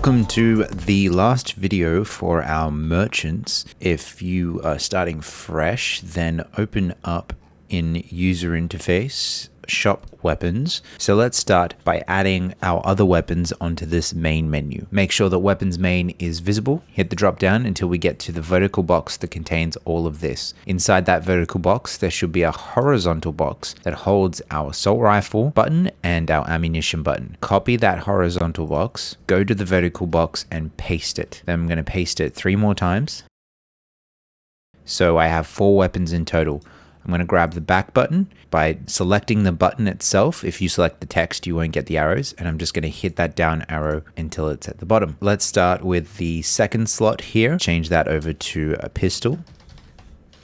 Welcome to the last video for our merchants. If you are starting fresh, then open up in user interface, shop weapons. So let's start by adding our other weapons onto this main menu. Make sure that weapons main is visible. Hit the drop down until we get to the vertical box that contains all of this. Inside that vertical box, there should be a horizontal box that holds our assault rifle button and our ammunition button. Copy that horizontal box, go to the vertical box and paste it. Then I'm going to paste it 3 more times. So I have 4 weapons in total. I'm going to grab the back button by selecting the button itself. If you select the text, you won't get the arrows, and I'm just going to hit that down arrow until it's at the bottom. Let's start with the second slot here. Change that over to a pistol,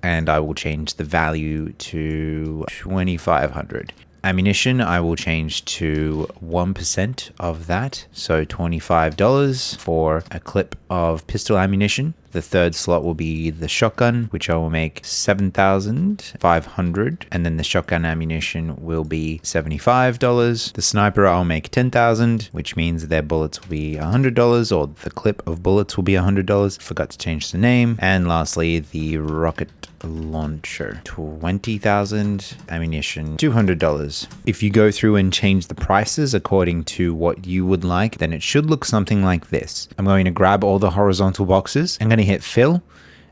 and I will change the value to 2,500. Ammunition, I will change to 1% of that, so $25 for a clip of pistol ammunition. The third slot will be the shotgun, which I will make 7,500, and then the shotgun ammunition will be $75. The sniper I'll make 10,000, which means their bullets will be $100, or the clip of bullets will be $100. Forgot to change the name. And lastly, the rocket launcher, 20,000, ammunition, $200. If you go through and change the prices according to what you would like, then it should look something like this. I'm going to grab all the horizontal boxes. I'm going to hit fill,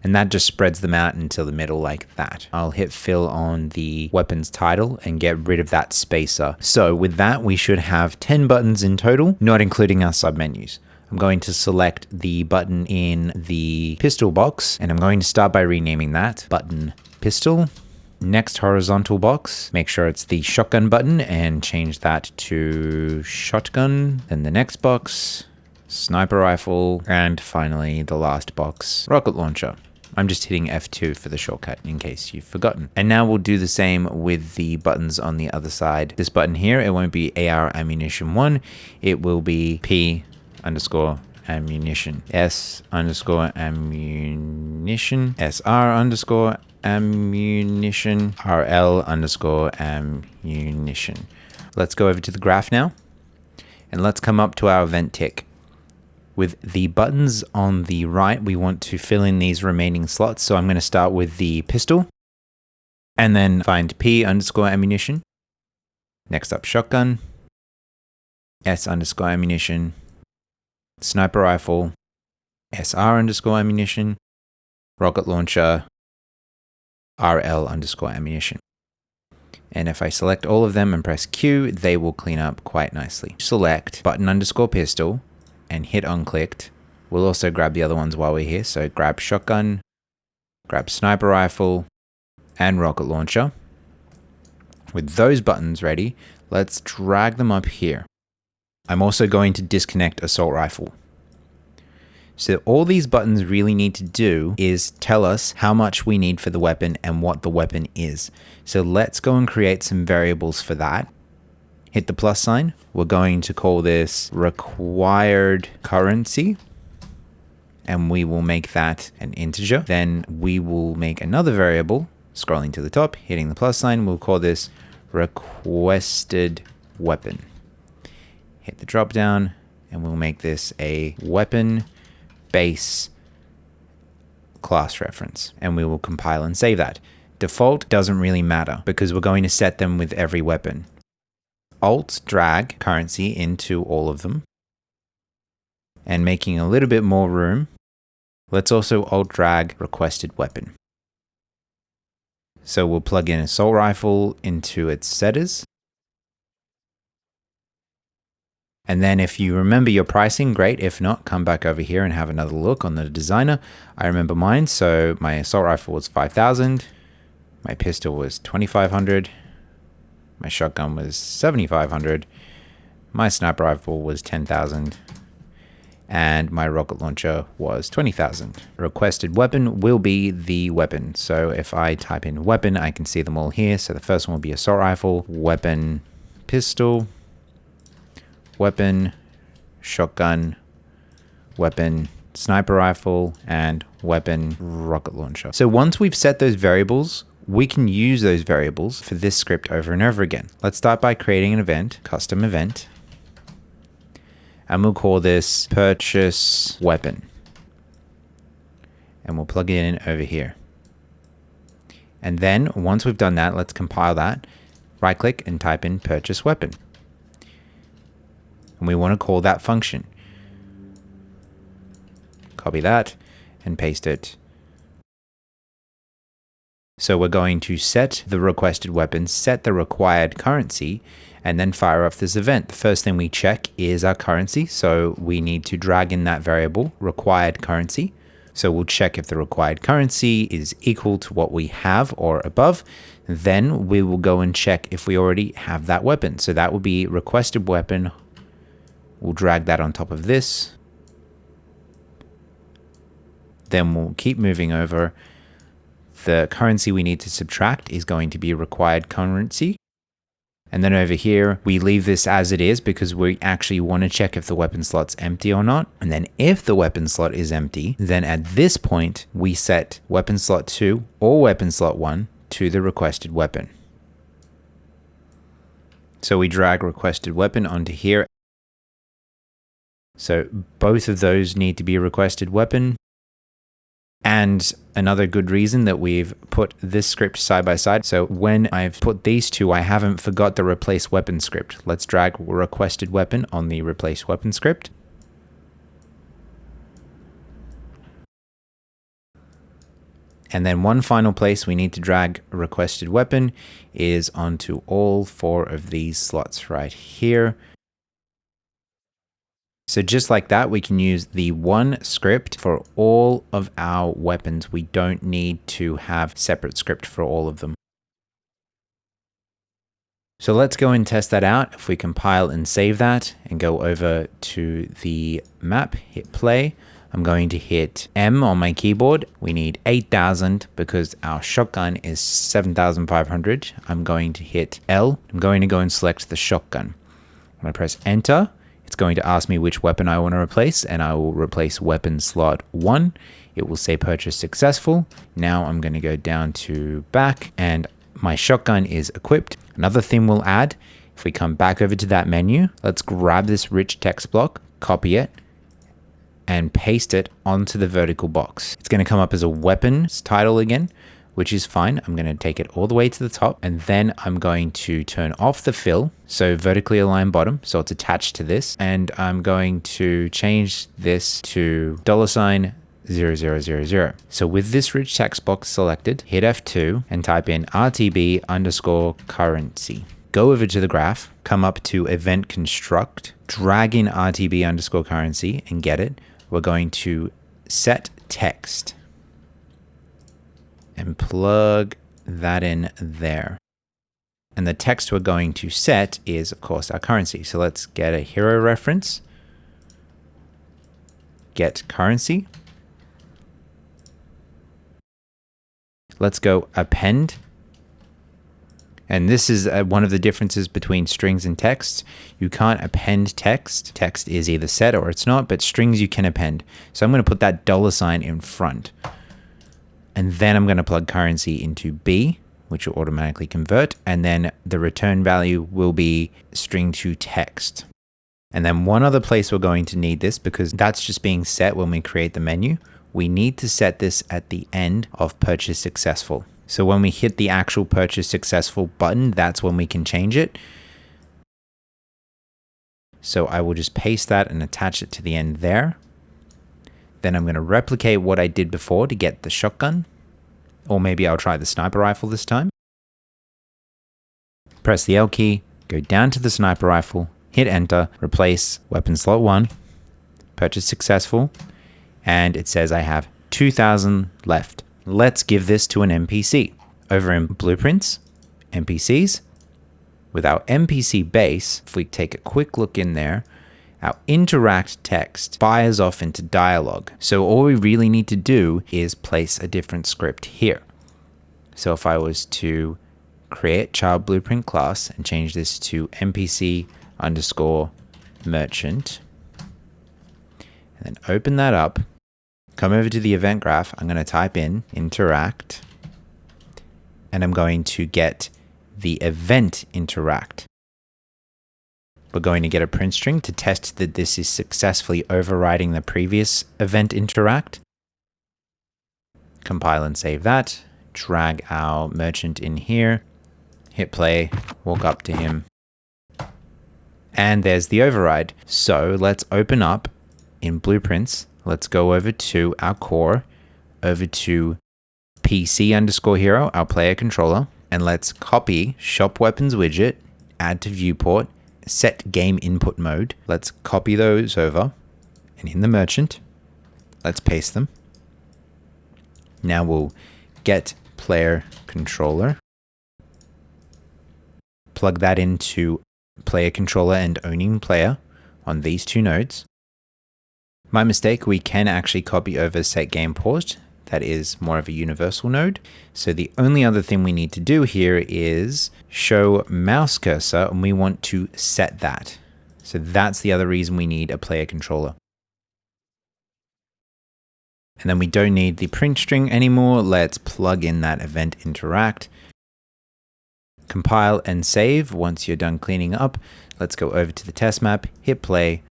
and that just spreads them out into the middle like that. I'll hit fill on the weapons title and get rid of that spacer. So with that, we should have 10 buttons in total, not including our submenus. I'm going to select the button in the pistol box, and I'm going to start by renaming that button pistol. Next horizontal box, make sure it's the shotgun button and change that to shotgun. Then the next box, sniper rifle, and finally the last box, rocket launcher. I'm just hitting F2 for the shortcut in case you've forgotten. And now we'll do the same with the buttons on the other side. This button here, it won't be AR ammunition 1, it will be P underscore ammunition, S underscore ammunition, SR underscore ammunition, RL underscore ammunition. Let's go over to the graph now, and let's come up to our event tick. With the buttons on the right, we want to fill in these remaining slots. So I'm going to start with the pistol and then find P underscore ammunition. Next up, shotgun, S underscore ammunition, sniper rifle, SR underscore ammunition, rocket launcher, RL underscore ammunition. And if I select all of them and press Q, they will clean up quite nicely. Select button underscore pistol and hit unclicked. We'll also grab the other ones while we're here. So grab shotgun, grab sniper rifle, and rocket launcher. With those buttons ready, let's drag them up here. I'm also going to disconnect assault rifle. So all these buttons really need to do is tell us how much we need for the weapon and what the weapon is. So let's go and create some variables for that. Hit the plus sign. We're going to call this required currency, and we will make that an integer. Then we will make another variable, scrolling to the top, hitting the plus sign. We'll call this requested weapon. Hit the drop down, and we'll make this a weapon base class reference, and we will compile and save that. Default doesn't really matter because we're going to set them with every weapon. Alt drag currency into all of them, and making a little bit more room, let's also alt drag requested weapon. So we'll plug in assault rifle into its setters. And then if you remember your pricing, great. If not, come back over here and have another look on the designer. I remember mine. So my assault rifle was 5,000. My pistol was 2,500. My shotgun was 7,500. My sniper rifle was 10,000. And my rocket launcher was 20,000. Requested weapon will be the weapon. So if I type in weapon, I can see them all here. So the first one will be assault rifle, weapon, pistol, weapon, shotgun, weapon, sniper rifle, and weapon, rocket launcher. So once we've set those variables, we can use those variables for this script over and over again. Let's start by creating an event, custom event. and we'll call this purchase weapon. And we'll plug it in over here. And then once we've done that, let's compile that. Right click and type in purchase weapon. And we want to call that function. Copy that and paste it. So we're going to set the requested weapon, set the required currency, and then fire off this event. The first thing we check is our currency. So we need to drag in that variable, required currency. So we'll check if the required currency is equal to what we have or above. Then we will go and check if we already have that weapon. So that will be requested weapon. We'll drag that on top of this. Then we'll keep moving over. The currency we need to subtract is going to be required currency. And then over here, we leave this as it is because we actually want to check if the weapon slot's empty or not. And then if the weapon slot is empty, then at this point, we set weapon slot 2 or weapon slot 1 to the requested weapon. So we drag requested weapon onto here. So both of those need to be a requested weapon. And another good reason that we've put this script side by side. So when I've put these two, I haven't forgot the replace weapon script. Let's drag requested weapon on the replace weapon script. And then one final place we need to drag requested weapon is onto all 4 of these slots right here. So just like that, we can use the one script for all of our weapons. We don't need to have separate script for all of them. So let's go and test that out. If we compile and save that and go over to the map, hit play. I'm going to hit M on my keyboard. We need 8,000 because our shotgun is 7,500. I'm going to hit L. I'm going to go and select the shotgun. When I press enter, it's going to ask me which weapon I want to replace, and I will replace weapon slot 1. It will say purchase successful. Now I'm going to go down to back, and my shotgun is equipped. Another thing we'll add, if we come back over to that menu, let's grab this rich text block, copy it, and paste it onto the vertical box. It's going to come up as a weapons title again, which is fine. I'm going to take it all the way to the top, and then I'm going to turn off the fill, so vertically align bottom, so it's attached to this, and I'm going to change this to $0000. So with this rich text box selected, hit F2 and type in RTB_currency. Go over to the graph, come up to event construct, drag in RTB_currency and get it. We're going to set text and plug that in there. And the text we're going to set is, of course, our currency. So let's get a hero reference, get currency. Let's go append. And this is one of the differences between strings and text. You can't append text. Text is either set or it's not, but strings you can append. So I'm going to put that $sign in front. And then I'm going to plug currency into B, which will automatically convert. And then the return value will be string to text. And then one other place we're going to need this, because that's just being set when we create the menu. We need to set this at the end of purchase successful. So when we hit the actual purchase successful button, that's when we can change it. So I will just paste that and attach it to the end there. Then I'm going to replicate what I did before to get the shotgun. Or maybe I'll try the sniper rifle this time. Press the L key, go down to the sniper rifle, hit enter, replace weapon slot 1, purchase successful, and it says I have 2,000 left. Let's give this to an NPC. Over in blueprints, NPCs, with our NPC base, if we take a quick look in there, our interact text fires off into dialogue. So all we really need to do is place a different script here. So if I was to create child blueprint class and change this to NPC_merchant, and then open that up, come over to the event graph, I'm going to type in interact, and I'm going to get the event interact. we're going to get a print string to test that this is successfully overriding the previous event interact. Compile and save that. Drag our merchant in here. Hit play, walk up to him. And there's the override. So let's open up in Blueprints. Let's go over to our core, over to PC_hero, our player controller, and let's copy shop weapons widget, add to viewport, set game input mode. Let's copy those over, and in the merchant, let's paste them. Now we'll get player controller, plug that into player controller and owning player on these two nodes. My mistake, we can actually copy over set game paused. That is more of a universal node. So the only other thing we need to do here is show mouse cursor, and we want to set that. So that's the other reason we need a player controller. And then we don't need the print string anymore. Let's plug in that event interact. Compile and save. Once you're done cleaning up, let's go over to the test map, hit play.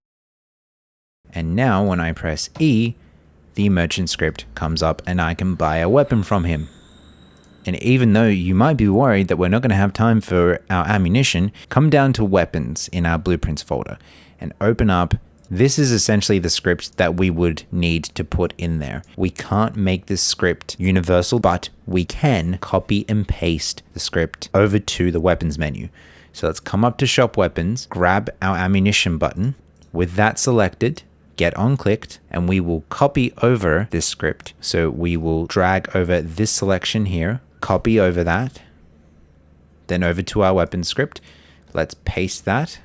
And now when I press E, the merchant script comes up and I can buy a weapon from him. And even though you might be worried that we're not going to have time for our ammunition, come down to weapons in our blueprints folder and open up. This is essentially the script that we would need to put in there. We can't make this script universal, but we can copy and paste the script over to the weapons menu. So let's come up to shop weapons, grab our ammunition button. With that selected, get on clicked, and we will copy over this script. So we will drag over this selection here, copy over that, then over to our weapons script. Let's paste that.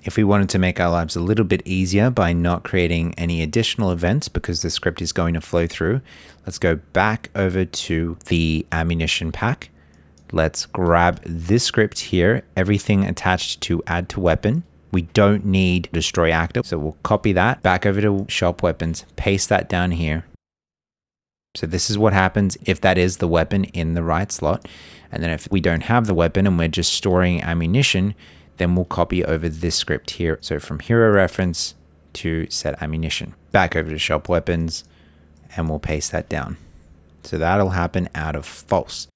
If we wanted to make our lives a little bit easier by not creating any additional events because the script is going to flow through, let's go back over to the ammunition pack. Let's grab this script here, everything attached to add to weapon. We don't need destroy active, so we'll copy that back over to shop weapons, paste that down here. So this is what happens if that is the weapon in the right slot. And then if we don't have the weapon and we're just storing ammunition, then we'll copy over this script here. So from hero reference to set ammunition, back over to shop weapons, and we'll paste that down. So that'll happen out of false.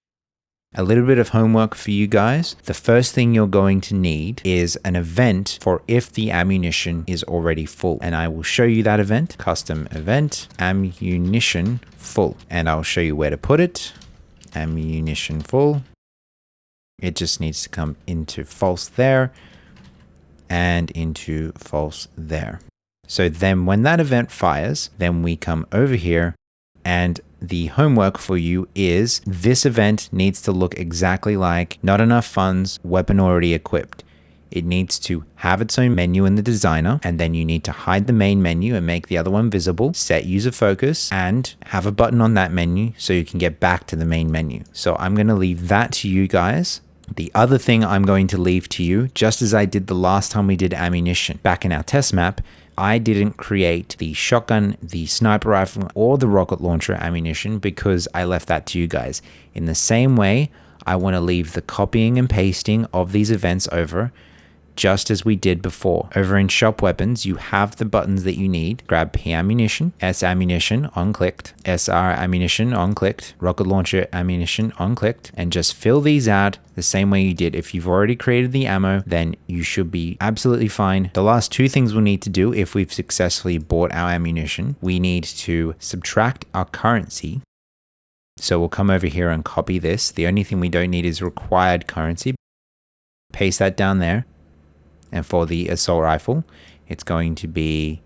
A little bit of homework for you guys. The first thing you're going to need is an event for if the ammunition is already full. And I will show you that event, custom event, ammunition full. And I'll show you where to put it, ammunition full. It just needs to come into false there and into false there. So then when that event fires, then we come over here, and the homework for you is this event needs to look exactly like not enough funds, weapon already equipped. It needs to have its own menu in the designer, and then you need to hide the main menu and make the other one visible, set user focus, and have a button on that menu so you can get back to the main menu. So I'm going to leave that to you guys. The other thing I'm going to leave to you, just as I did the last time we did ammunition back in our test map, I didn't create the shotgun, the sniper rifle, or the rocket launcher ammunition because I left that to you guys. In the same way, I want to leave the copying and pasting of these events over just as we did before. Over in shop weapons, you have the buttons that you need. Grab P ammunition, S ammunition unclicked, SR ammunition unclicked, rocket launcher ammunition unclicked, and just fill these out the same way you did. If you've already created the ammo, then you should be absolutely fine. The last two things we'll need to do if we've successfully bought our ammunition, we need to subtract our currency. So we'll come over here and copy this. The only thing we don't need is required currency. Paste that down there. And for the assault rifle, it's going to be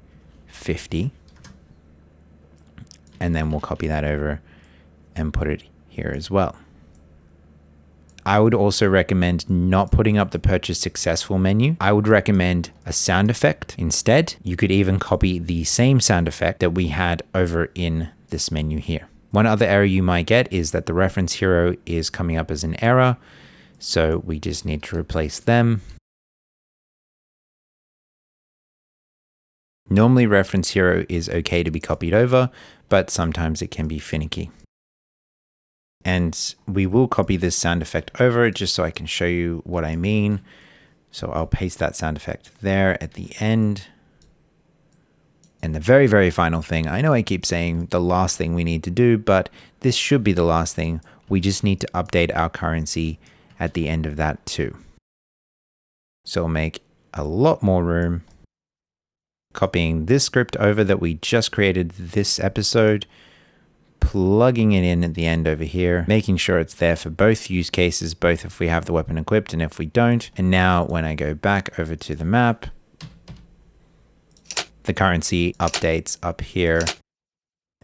50. And then we'll copy that over and put it here as well. I would also recommend not putting up the purchase successful menu. I would recommend a sound effect instead. You could even copy the same sound effect that we had over in this menu here. One other error you might get is that the reference hero is coming up as an error. So we just need to replace them. Normally reference hero is okay to be copied over, but sometimes it can be finicky. And we will copy this sound effect over just so I can show you what I mean. So I'll paste that sound effect there at the end. And the very, very final thing, I know I keep saying the last thing we need to do, but this should be the last thing. We just need to update our currency at the end of that too. So we'll make a lot more room. Copying this script over that we just created this episode, plugging it in at the end over here, making sure it's there for both use cases, both if we have the weapon equipped and if we don't. And now when I go back over to the map, the currency updates up here.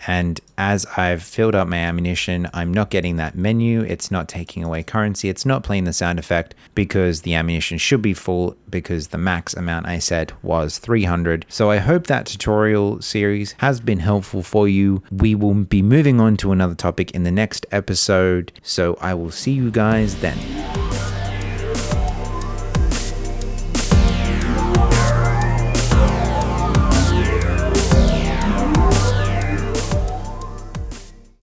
And as I've filled up my ammunition, I'm not getting that menu. It's not taking away currency. It's not playing the sound effect because the ammunition should be full because the max amount I said was 300. So I hope that tutorial series has been helpful for you. We will be moving on to another topic in the next episode. So I will see you guys then.